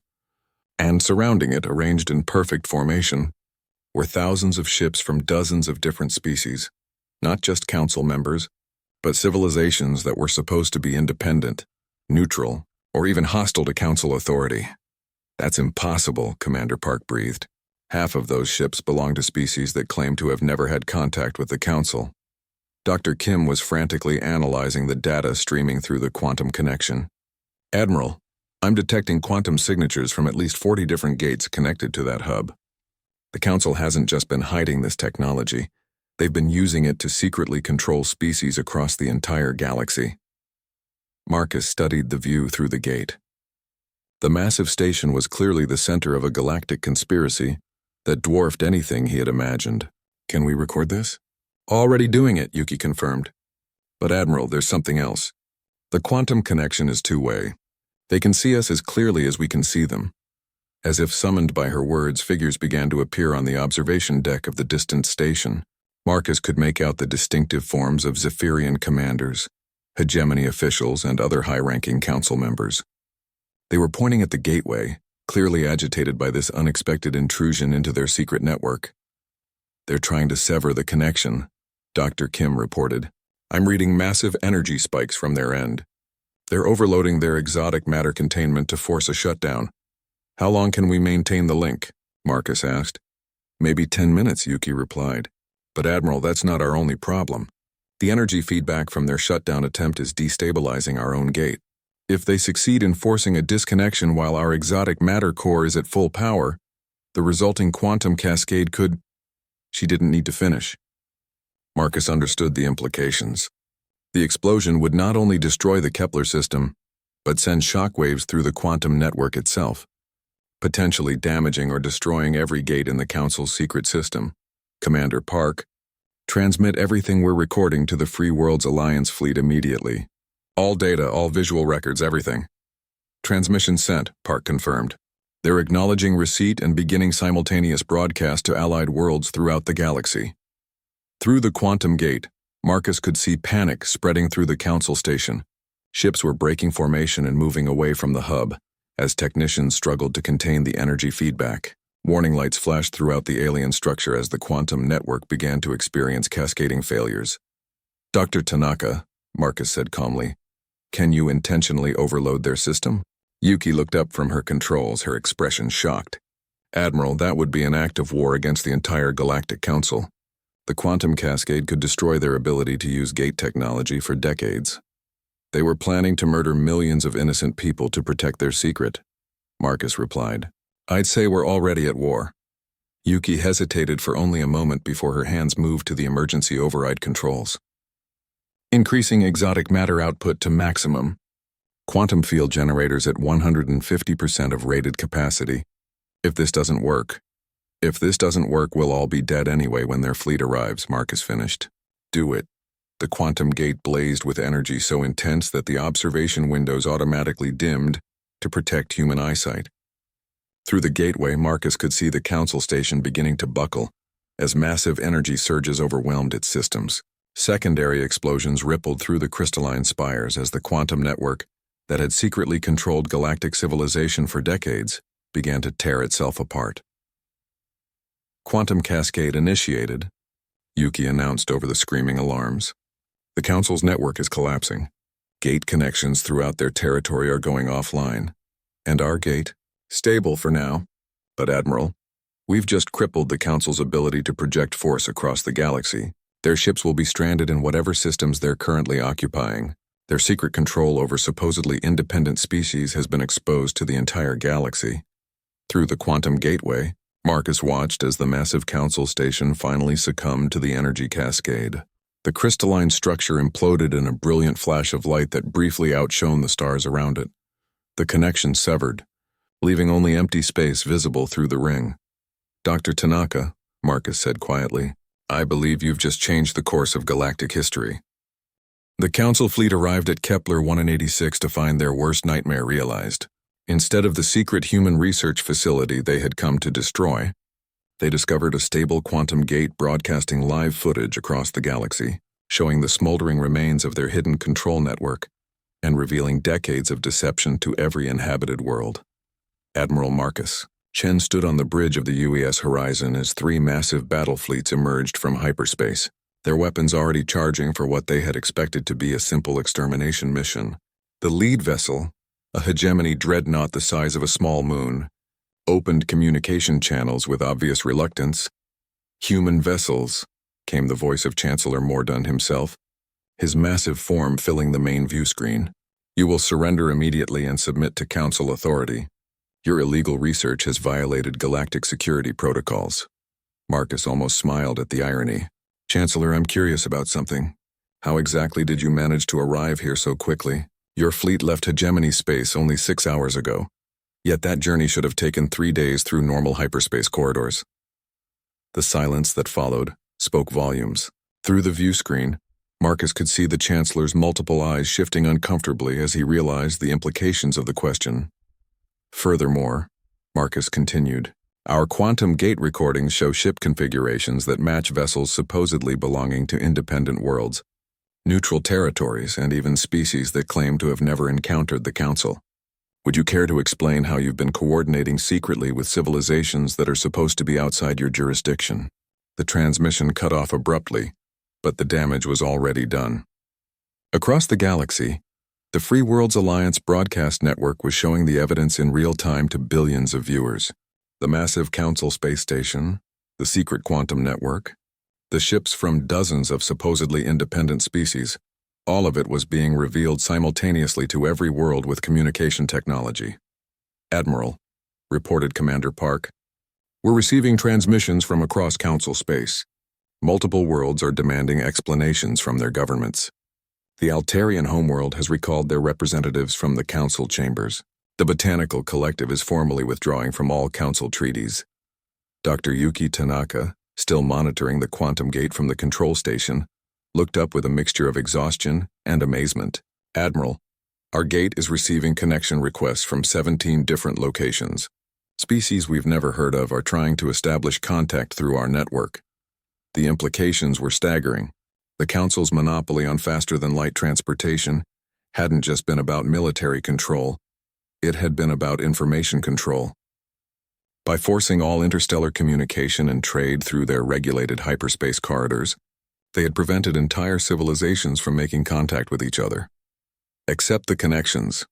And surrounding it, arranged in perfect formation, were thousands of ships from dozens of different species, not just Council members, but civilizations that were supposed to be independent, neutral, or even hostile to Council authority. That's impossible, Commander Park breathed. Half of those ships belong to species that claim to have never had contact with the Council. Dr. Kim was frantically analyzing the data streaming through the quantum connection. Admiral, I'm detecting quantum signatures from at least 40 different gates connected to that hub. The Council hasn't just been hiding this technology. They've been using it to secretly control species across the entire galaxy. Marcus studied the view through the gate. The massive station was clearly the center of a galactic conspiracy that dwarfed anything he had imagined. Can we record this? Already doing it, Yuki confirmed. But Admiral, there's something else. The quantum connection is two-way. They can see us as clearly as we can see them. As if summoned by her words, figures began to appear on the observation deck of the distant station. Marcus could make out the distinctive forms of Zephyrian commanders, hegemony officials, and other high-ranking council members. They were pointing at the gateway, clearly agitated by this unexpected intrusion into their secret network. They're trying to sever the connection, Dr. Kim reported. I'm reading massive energy spikes from their end. They're overloading their exotic matter containment to force a shutdown. How long can we maintain the link? Marcus asked. Maybe 10 minutes, Yuki replied. But Admiral, that's not our only problem. The energy feedback from their shutdown attempt is destabilizing our own gate. If they succeed in forcing a disconnection while our exotic matter core is at full power, the resulting quantum cascade could... She didn't need to finish. Marcus understood the implications. The explosion would not only destroy the Kepler system, but send shockwaves through the quantum network itself, potentially damaging or destroying every gate in the Council's secret system. Commander Park, transmit everything we're recording to the Free Worlds Alliance fleet immediately. All data, all visual records, everything. Transmission sent, Park confirmed. They're acknowledging receipt and beginning simultaneous broadcast to allied worlds throughout the galaxy. Through the quantum gate, Marcus could see panic spreading through the Council station. Ships were breaking formation and moving away from the hub, as technicians struggled to contain the energy feedback. Warning lights flashed throughout the alien structure as the quantum network began to experience cascading failures. Dr. Tanaka, Marcus said calmly, can you intentionally overload their system? Yuki looked up from her controls, her expression shocked. Admiral, that would be an act of war against the entire Galactic Council. The quantum cascade could destroy their ability to use gate technology for decades. They were planning to murder millions of innocent people to protect their secret, Marcus replied. I'd say we're already at war. Yuki hesitated for only a moment before her hands moved to the emergency override controls. Increasing exotic matter output to maximum. Quantum field generators at 150% of rated capacity. If this doesn't work, we'll all be dead anyway when their fleet arrives, Marcus finished. Do it. The quantum gate blazed with energy so intense that the observation windows automatically dimmed to protect human eyesight. Through the gateway, Marcus could see the Council station beginning to buckle as massive energy surges overwhelmed its systems. Secondary explosions rippled through the crystalline spires as the quantum network that had secretly controlled galactic civilization for decades began to tear itself apart. Quantum cascade initiated, Yuki announced over the screaming alarms. The Council's network is collapsing. Gate connections throughout their territory are going offline. And our gate? Stable for now. But Admiral, we've just crippled the Council's ability to project force across the galaxy. Their ships will be stranded in whatever systems they're currently occupying. Their secret control over supposedly independent species has been exposed to the entire galaxy. Through the quantum gateway, Marcus watched as the massive Council station finally succumbed to the energy cascade. The crystalline structure imploded in a brilliant flash of light that briefly outshone the stars around it. The connection severed, leaving only empty space visible through the ring. Dr. Tanaka, Marcus said quietly, I believe you've just changed the course of galactic history. The Council fleet arrived at Kepler 186 to find their worst nightmare realized. Instead of the secret human research facility they had come to destroy, they discovered a stable quantum gate broadcasting live footage across the galaxy, showing the smoldering remains of their hidden control network and revealing decades of deception to every inhabited world. Admiral Marcus Chen stood on the bridge of the UES horizon as three massive battle fleets emerged from hyperspace, their weapons already charging for what they had expected to be a simple extermination mission. The lead vessel, a hegemony dreadnought the size of a small moon, opened communication channels with obvious reluctance. Human vessels, came the voice of Chancellor Mordun himself, his massive form filling the main view screen. You will surrender immediately and submit to Council authority. Your illegal research has violated galactic security protocols. Marcus almost smiled at the irony. Chancellor, I'm curious about something. How exactly did you manage to arrive here so quickly? Your fleet left hegemony space only 6 hours ago. Yet that journey should have taken 3 days through normal hyperspace corridors. The silence that followed, spoke volumes. Through the view screen, Marcus could see the Chancellor's multiple eyes shifting uncomfortably as he realized the implications of the question. Furthermore, Marcus continued, our quantum gate recordings show ship configurations that match vessels supposedly belonging to independent worlds, neutral territories, and even species that claim to have never encountered the Council. Would you care to explain how you've been coordinating secretly with civilizations that are supposed to be outside your jurisdiction? The transmission cut off abruptly, but the damage was already done. Across the galaxy, the Free Worlds Alliance broadcast network was showing the evidence in real time to billions of viewers. The massive Council space station, the secret quantum network, the ships from dozens of supposedly independent species, all of it was being revealed simultaneously to every world with communication technology. Admiral, reported Commander Park, we're receiving transmissions from across Council space. Multiple worlds are demanding explanations from their governments. The Altarian homeworld has recalled their representatives from the Council chambers. The Botanical Collective is formally withdrawing from all Council treaties. Dr. Yuki Tanaka, still monitoring the quantum gate from the control station, looked up with a mixture of exhaustion and amazement. Admiral, our gate is receiving connection requests from 17 different locations. Species we've never heard of are trying to establish contact through our network. The implications were staggering. The Council's monopoly on faster-than-light transportation hadn't just been about military control, it had been about information control. By forcing all interstellar communication and trade through their regulated hyperspace corridors, they had prevented entire civilizations from making contact with each other. Accept the connections,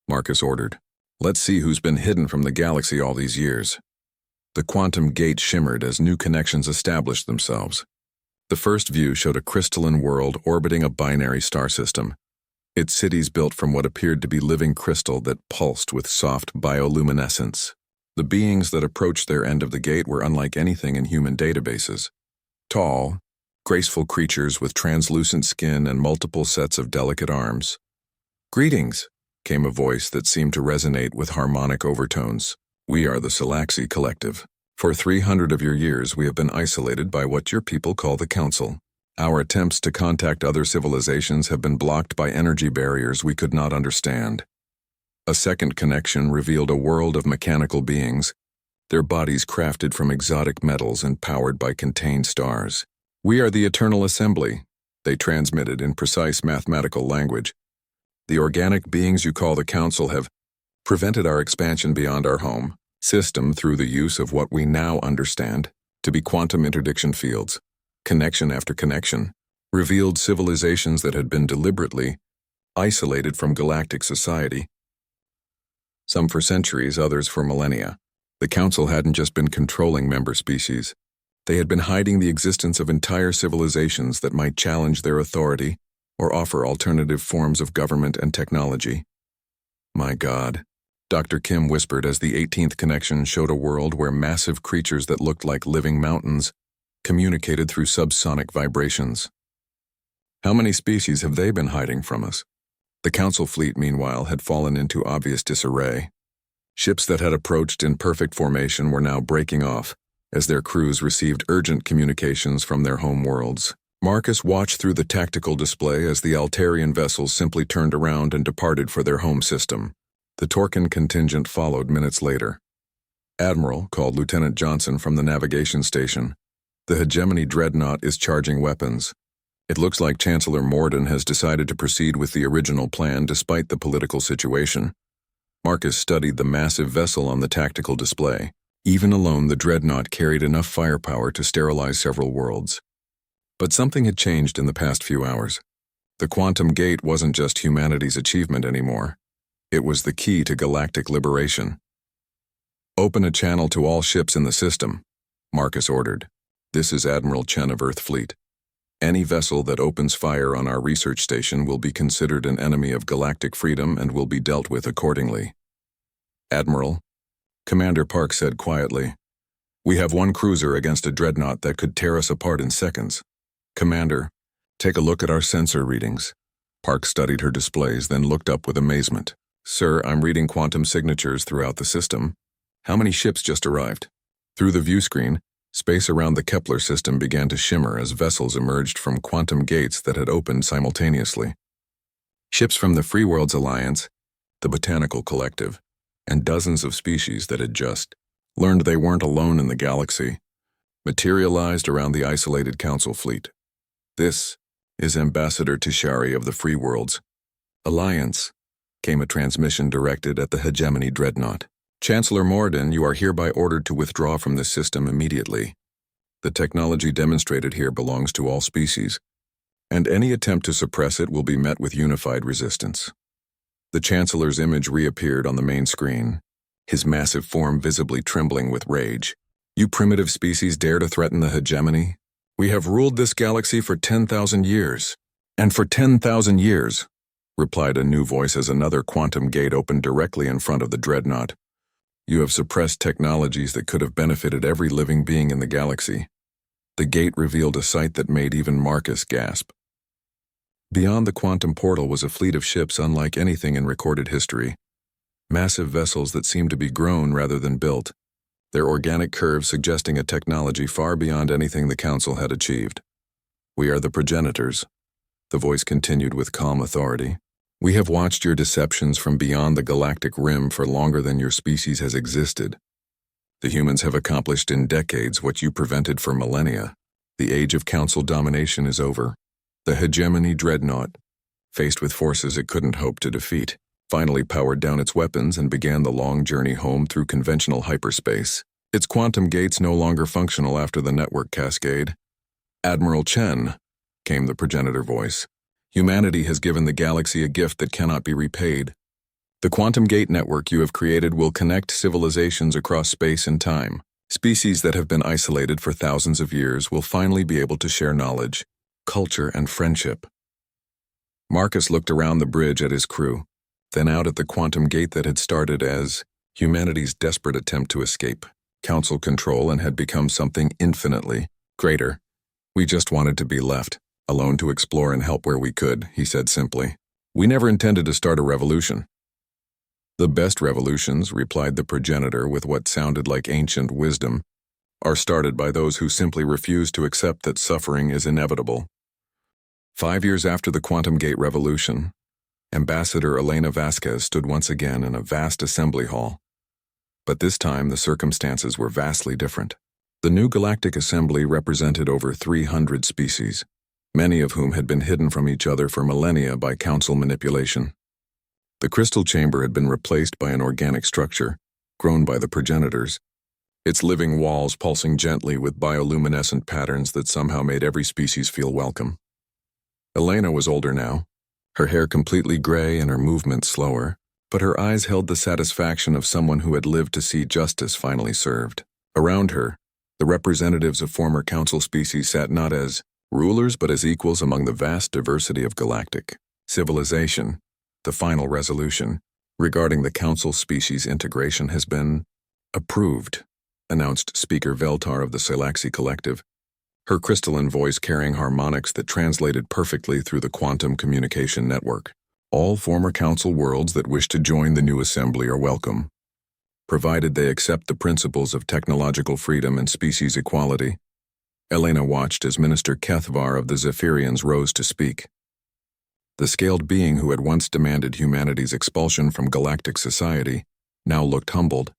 Marcus ordered. Let's see who's been hidden from the galaxy all these years. The quantum gate shimmered as new connections established themselves. The first view showed a crystalline world orbiting a binary star system, its cities built from what appeared to be living crystal that pulsed with soft bioluminescence. The beings that approached their end of the gate were unlike anything in human databases. Tall, graceful creatures with translucent skin and multiple sets of delicate arms. Greetings, came a voice that seemed to resonate with harmonic overtones. We are the Salaxi Collective. For 300 of your years, we have been isolated by what your people call the Council. Our attempts to contact other civilizations have been blocked by energy barriers we could not understand. A second connection revealed a world of mechanical beings, their bodies crafted from exotic metals and powered by contained stars. We are the Eternal Assembly, they transmitted in precise mathematical language. The organic beings you call the Council have prevented our expansion beyond our home system through the use of what we now understand to be quantum interdiction fields. Connection after connection revealed civilizations that had been deliberately isolated from galactic society. Some for centuries, others for millennia. The Council hadn't just been controlling member species. They had been hiding the existence of entire civilizations that might challenge their authority or offer alternative forms of government and technology. My God, Dr. Kim whispered as the 18th connection showed a world where massive creatures that looked like living mountains communicated through subsonic vibrations. How many species have they been hiding from us? The Council fleet, meanwhile, had fallen into obvious disarray. Ships that had approached in perfect formation were now breaking off as their crews received urgent communications from their home worlds. Marcus watched through the tactical display as the Altarian vessels simply turned around and departed for their home system. The Torcan contingent followed minutes later. Admiral, called Lieutenant Johnson from the navigation station, the Hegemony Dreadnought is charging weapons. It looks like Chancellor Morden has decided to proceed with the original plan despite the political situation. Marcus studied the massive vessel on the tactical display. Even alone, the Dreadnought carried enough firepower to sterilize several worlds. But something had changed in the past few hours. The quantum gate wasn't just humanity's achievement anymore. It was the key to galactic liberation. Open a channel to all ships in the system, Marcus ordered. This is Admiral Chen of Earth Fleet. Any vessel that opens fire on our research station will be considered an enemy of galactic freedom and will be dealt with accordingly. Admiral, Commander Park said quietly, we have one cruiser against a dreadnought that could tear us apart in seconds. Commander, take a look at our sensor readings. Park studied her displays, then looked up with amazement. Sir, I'm reading quantum signatures throughout the system. How many ships just arrived? Through the view screen, Space around the Kepler system began to shimmer as vessels emerged from quantum gates that had opened simultaneously. Ships from the Free Worlds Alliance, the Botanical Collective, and dozens of species that had just learned they weren't alone in the galaxy, materialized around the isolated Council fleet. "This is Ambassador Tishari of the Free Worlds Alliance," came a transmission directed at the Hegemony Dreadnought. "Chancellor Morden, you are hereby ordered to withdraw from this system immediately. The technology demonstrated here belongs to all species, and any attempt to suppress it will be met with unified resistance." The Chancellor's image reappeared on the main screen, his massive form visibly trembling with rage. "You primitive species dare to threaten the hegemony? We have ruled this galaxy for 10,000 years. And for 10,000 years, replied a new voice as another quantum gate opened directly in front of the dreadnought. You have suppressed technologies that could have benefited every living being in the galaxy. The gate revealed a sight that made even Marcus gasp. Beyond the quantum portal was a fleet of ships unlike anything in recorded history. Massive vessels that seemed to be grown rather than built, their organic curves suggesting a technology far beyond anything the Council had achieved. "We are the progenitors," the voice continued with calm authority. "We have watched your deceptions from beyond the galactic rim for longer than your species has existed. The humans have accomplished in decades what you prevented for millennia. The age of Council domination is over." The Hegemony Dreadnought, faced with forces it couldn't hope to defeat, finally powered down its weapons and began the long journey home through conventional hyperspace, its quantum gates no longer functional after the network cascade. "Admiral Chen," came the progenitor voice, "humanity has given the galaxy a gift that cannot be repaid. The quantum gate network you have created will connect civilizations across space and time. Species that have been isolated for thousands of years will finally be able to share knowledge, culture, and friendship." Marcus looked around the bridge at his crew, then out at the quantum gate that had started as humanity's desperate attempt to escape Council control and had become something infinitely greater. "We just wanted to be left alone to explore and help where we could," he said simply. "We never intended to start a revolution." "The best revolutions," replied the progenitor with what sounded like ancient wisdom, "are started by those who simply refuse to accept that suffering is inevitable." 5 years after the Quantum Gate Revolution, Ambassador Elena Vasquez stood once again in a vast assembly hall. But this time the circumstances were vastly different. The new Galactic Assembly represented over 300 species, many of whom had been hidden from each other for millennia by Council manipulation. The crystal chamber had been replaced by an organic structure, grown by the progenitors, its living walls pulsing gently with bioluminescent patterns that somehow made every species feel welcome. Elena was older now, her hair completely gray and her movements slower, but her eyes held the satisfaction of someone who had lived to see justice finally served. Around her, the representatives of former Council species sat not as rulers but as equals among the vast diversity of galactic civilization. "The final resolution regarding the Council species integration has been approved," announced Speaker Veltar of the Silaxi Collective, her crystalline voice carrying harmonics that translated perfectly through the quantum communication network. "All former Council worlds that wish to join the new assembly are welcome, provided they accept the principles of technological freedom and species equality." Elena watched as Minister Kethvar of the Zephyrians rose to speak. The scaled being who had once demanded humanity's expulsion from galactic society now looked humbled,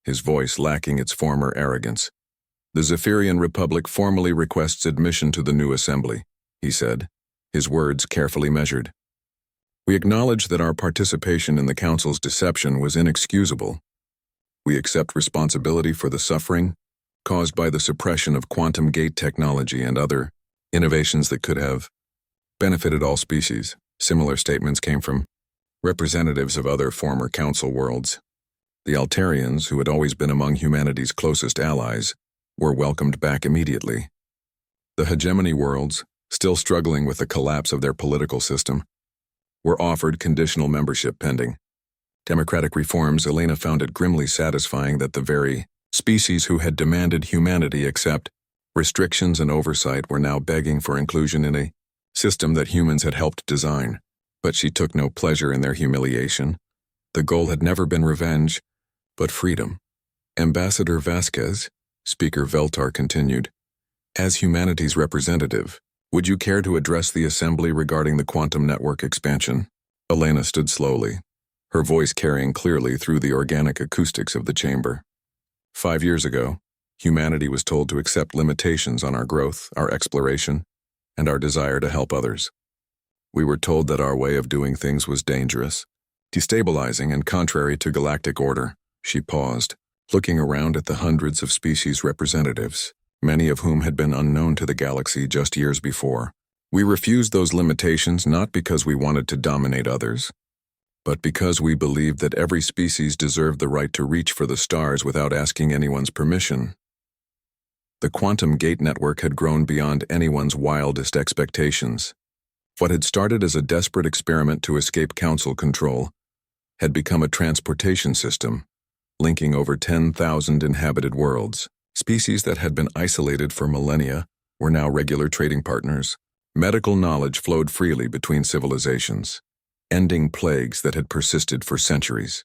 his voice lacking its former arrogance. "The Zephyrian Republic formally requests admission to the new assembly," he said, his words carefully measured. "We acknowledge that our participation in the Council's deception was inexcusable. We accept responsibility for the suffering caused by the suppression of quantum gate technology and other innovations that could have benefited all species." Similar statements came from representatives of other former Council worlds. The Altarians, who had always been among humanity's closest allies, were welcomed back immediately. The hegemony worlds, still struggling with the collapse of their political system, were offered conditional membership pending democratic reforms. Elena found it grimly satisfying that the very species who had demanded humanity accept restrictions and oversight were now begging for inclusion in a system that humans had helped design. But she took no pleasure in their humiliation. The goal had never been revenge, but freedom. "Ambassador Vasquez," Speaker Veltar continued. As humanity's representative, would you care to address the assembly regarding the quantum network expansion? Elena stood slowly, her voice carrying clearly through the organic acoustics of the chamber. 5 years ago, humanity was told to accept limitations on our growth, our exploration, and our desire to help others. We were told that our way of doing things was dangerous, destabilizing, and contrary to galactic order. She paused, looking around at the hundreds of species representatives, many of whom had been unknown to the galaxy just years before. We refused those limitations not because we wanted to dominate others, but because we believed that every species deserved the right to reach for the stars without asking anyone's permission. The quantum gate network had grown beyond anyone's wildest expectations. What had started as a desperate experiment to escape council control had become a transportation system, linking over 10,000 inhabited worlds. Species that had been isolated for millennia were now regular trading partners. Medical knowledge flowed freely between civilizations, ending plagues that had persisted for centuries.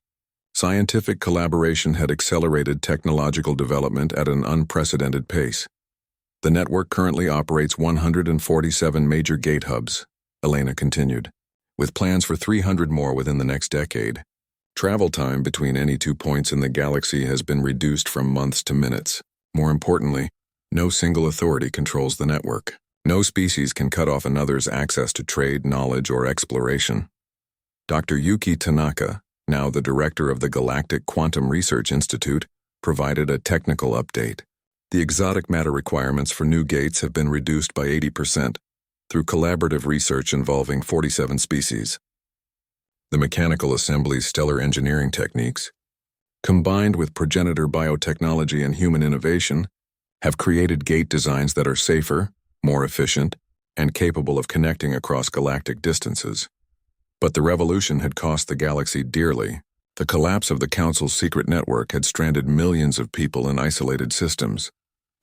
Scientific collaboration had accelerated technological development at an unprecedented pace. The network currently operates 147 major gate hubs, Elena continued, with plans for 300 more within the next decade. Travel time between any 2 points in the galaxy has been reduced from months to minutes. More importantly, no single authority controls the network. No species can cut off another's access to trade, knowledge, or exploration. Dr. Yuki Tanaka, now the director of the Galactic Quantum Research Institute, provided a technical update. The exotic matter requirements for new gates have been reduced by 80% through collaborative research involving 47 species. The mechanical assembly's stellar engineering techniques, combined with progenitor biotechnology and human innovation, have created gate designs that are safer, more efficient, and capable of connecting across galactic distances. But the revolution had cost the galaxy dearly. The collapse of the Council's secret network had stranded millions of people in isolated systems,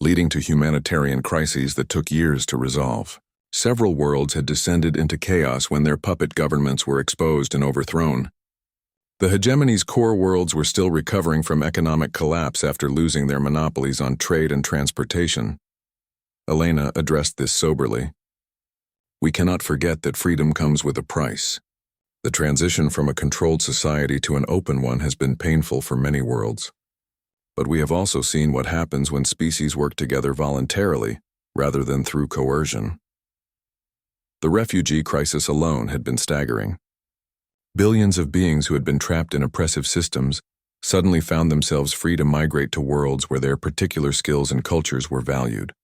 leading to humanitarian crises that took years to resolve. Several worlds had descended into chaos when their puppet governments were exposed and overthrown. The hegemony's core worlds were still recovering from economic collapse after losing their monopolies on trade and transportation. Elena addressed this soberly. We cannot forget that freedom comes with a price. The transition from a controlled society to an open one has been painful for many worlds. But we have also seen what happens when species work together voluntarily, rather than through coercion. The refugee crisis alone had been staggering. Billions of beings who had been trapped in oppressive systems suddenly found themselves free to migrate to worlds where their particular skills and cultures were valued.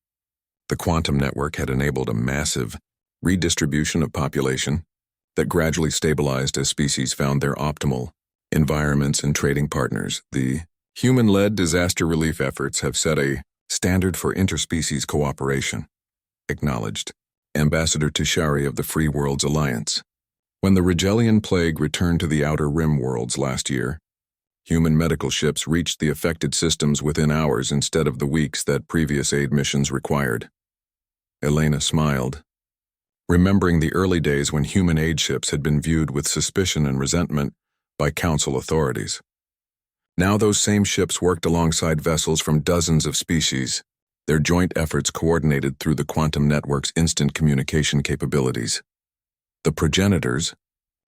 The quantum network had enabled a massive redistribution of population that gradually stabilized as species found their optimal environments and trading partners. The human-led disaster relief efforts have set a standard for interspecies cooperation, acknowledged Ambassador Tishari of the Free Worlds Alliance. When the Rigelian plague returned to the Outer Rim worlds last year, human medical ships reached the affected systems within hours instead of the weeks that previous aid missions required. Elena smiled, remembering the early days when human aid ships had been viewed with suspicion and resentment by Council authorities. Now those same ships worked alongside vessels from dozens of species, their joint efforts coordinated through the quantum network's instant communication capabilities. The progenitors,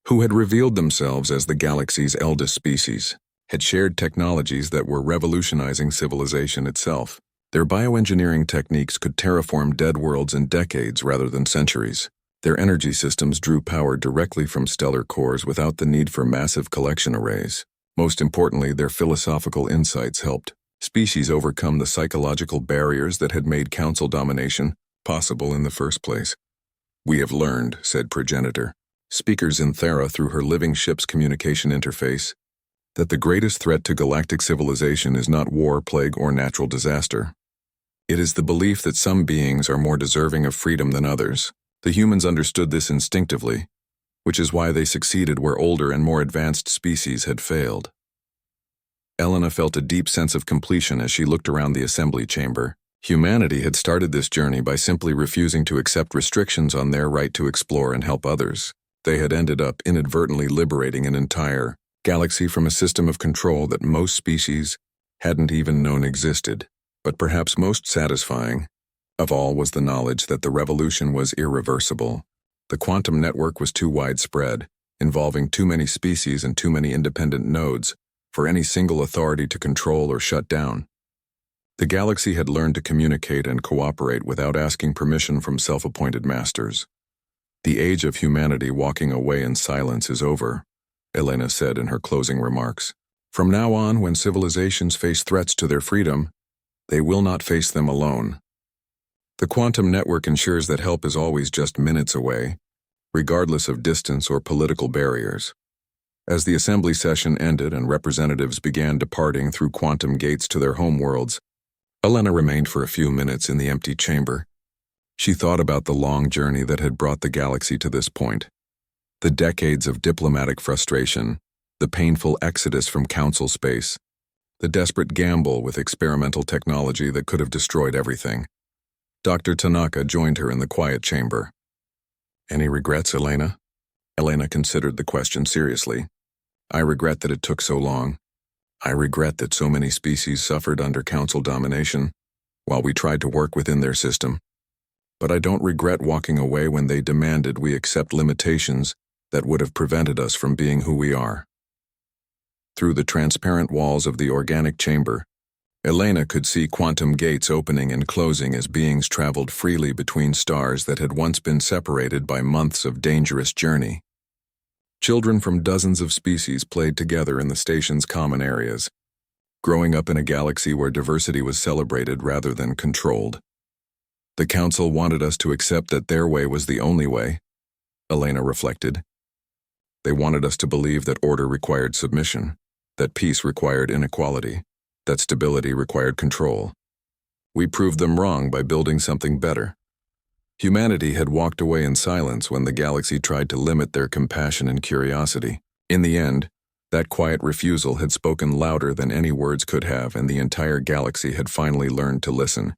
who had revealed themselves as the galaxy's eldest species, had shared technologies that were revolutionizing civilization itself. Their bioengineering techniques could terraform dead worlds in decades rather than centuries. Their energy systems drew power directly from stellar cores without the need for massive collection arrays. Most importantly, their philosophical insights helped species overcome the psychological barriers that had made council domination possible in the first place. We have learned, said Progenitor, speaker Zinthera through her living ship's communication interface, that the greatest threat to galactic civilization is not war, plague, or natural disaster. It is the belief that some beings are more deserving of freedom than others. The humans understood this instinctively, which is why they succeeded where older and more advanced species had failed. Elena felt a deep sense of completion as she looked around the assembly chamber. Humanity had started this journey by simply refusing to accept restrictions on their right to explore and help others. They had ended up inadvertently liberating an entire galaxy from a system of control that most species hadn't even known existed. But perhaps most satisfying of all was the knowledge that the revolution was irreversible. The quantum network was too widespread, involving too many species and too many independent nodes, for any single authority to control or shut down. The galaxy had learned to communicate and cooperate without asking permission from self-appointed masters. The age of humanity walking away in silence is over, Elena said in her closing remarks. From now on, when civilizations face threats to their freedom, they will not face them alone. The quantum network ensures that help is always just minutes away, regardless of distance or political barriers. As the assembly session ended and representatives began departing through quantum gates to their homeworlds, Elena remained for a few minutes in the empty chamber. She thought about the long journey that had brought the galaxy to this point. The decades of diplomatic frustration, the painful exodus from council space, the desperate gamble with experimental technology that could have destroyed everything. Dr. Tanaka joined her in the quiet chamber. "Any regrets, Elena?" Elena considered the question seriously. "I regret that it took so long. I regret that so many species suffered under council domination, while we tried to work within their system. But I don't regret walking away when they demanded we accept limitations that would have prevented us from being who we are." Through the transparent walls of the organic chamber, Elena could see quantum gates opening and closing as beings traveled freely between stars that had once been separated by months of dangerous journey. Children from dozens of species played together in the station's common areas, growing up in a galaxy where diversity was celebrated rather than controlled. The council wanted us to accept that their way was the only way, Elena reflected. They wanted us to believe that order required submission, that peace required inequality, that stability required control. We proved them wrong by building something better. Humanity had walked away in silence when the galaxy tried to limit their compassion and curiosity. In the end, that quiet refusal had spoken louder than any words could have, and the entire galaxy had finally learned to listen.